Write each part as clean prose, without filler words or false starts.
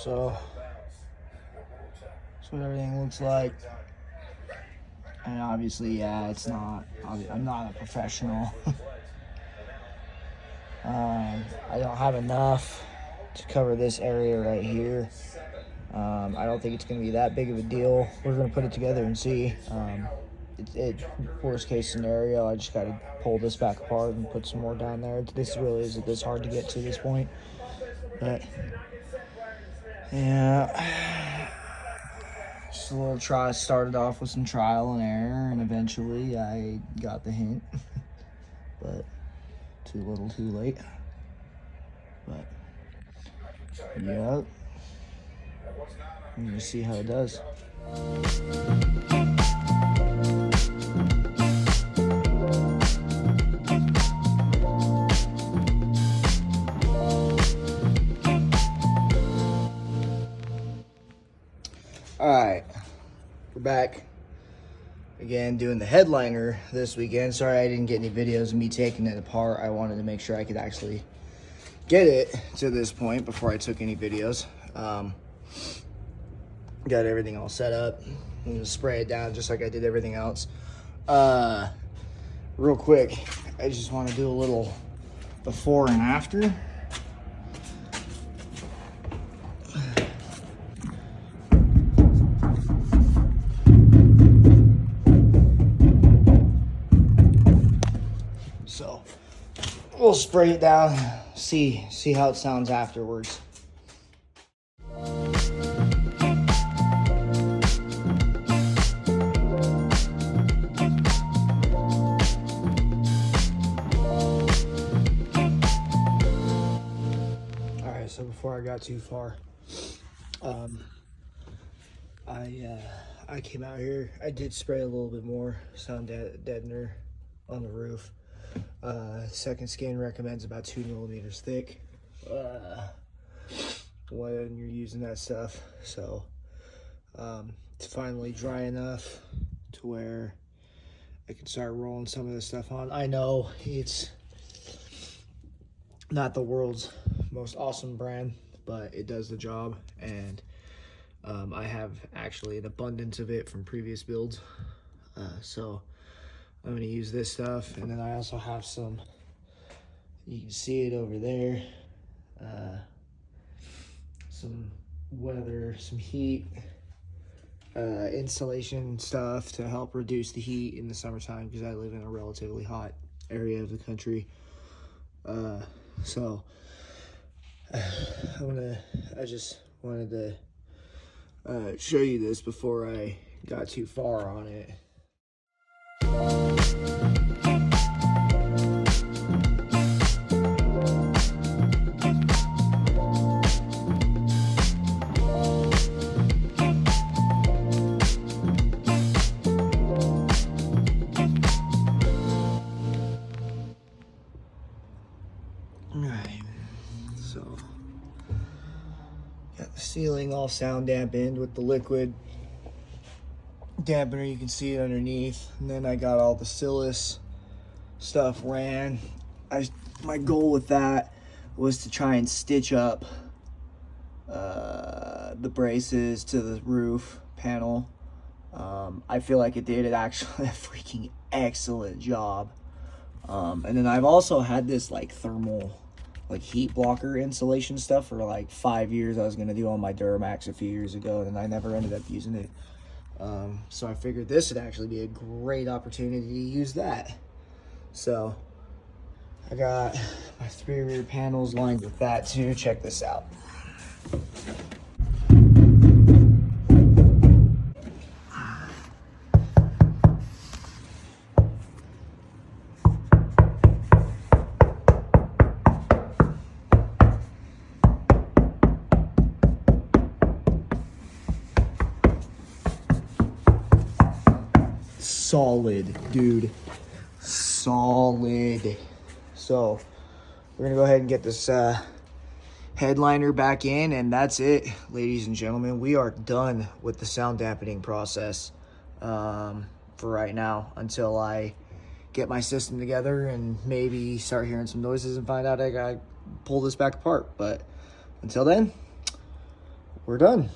So that's what everything looks like. And obviously, yeah, it's not, I'm not a professional. I don't have enough to cover this area right here. I don't think it's going to be that big of a deal. We're going to put it together and see. Worst case scenario, I just got to pull this back apart and put some more down there. This really isn't this hard to get to this point. But, yeah, just a little try. Started off with some trial and error, and eventually I got the hint. But too little, too late. But, yeah. And just see how it does. All right, we're back again doing the headliner this weekend. Sorry I didn't get any videos of me taking it apart. I wanted to make sure I could actually get it to this point before I took any videos. Got everything all set up. I'm gonna spray it down just like I did everything else. Real quick, I just want to do a little before and after. So we'll spray it down, see how it sounds afterwards. So before I got too far, I came out here. I did spray a little bit more sound deadener on the roof. Second Skin recommends about 2 millimeters thick when you're using that stuff. So it's finally dry enough to where I can start rolling some of this stuff on. I know it's not the world's most awesome brand, but it does the job, and I have actually an abundance of it from previous builds, so I'm going to use this stuff. And then I also have some, you can see it over there, some weather, some heat, insulation stuff to help reduce the heat in the summertime, because I live in a relatively hot area of the country. So I just wanted to show you this before I got too far on it. Alright, so got the ceiling all sound dampened with the liquid dampener. You can see it underneath. And then I got all the Silis stuff ran. My goal with that was to try and stitch up the braces to the roof panel. I feel like it did actually a freaking excellent job. And then I've also had this like thermal, like heat blocker insulation stuff for like 5 years. I was gonna do on my Duramax a few years ago, and I never ended up using it. So I figured this would actually be a great opportunity to use that. So I got my 3 rear panels lined with that too. Check this out. Solid, dude. Solid. So we're gonna go ahead and get this headliner back in, and that's it, ladies and gentlemen. We are done with the sound dampening process for right now, until I get my system together and maybe start hearing some noises and find out I gotta pull this back apart. But until then, we're done.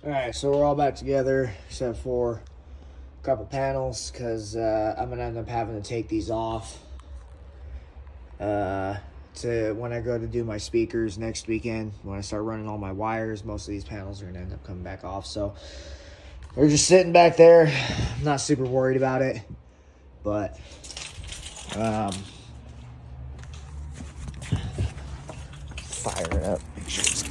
Alright, so we're all back together except for a couple panels because I'm going to end up having to take these off to when I go to do my speakers next weekend. When I start running all my wires, most of these panels are going to end up coming back off. So they're just sitting back there. I'm not super worried about it, but fire it up. Make sure it's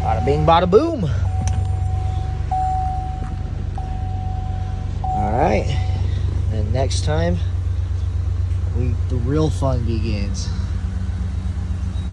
bada bing, bada boom. All right, and next time, the real fun begins.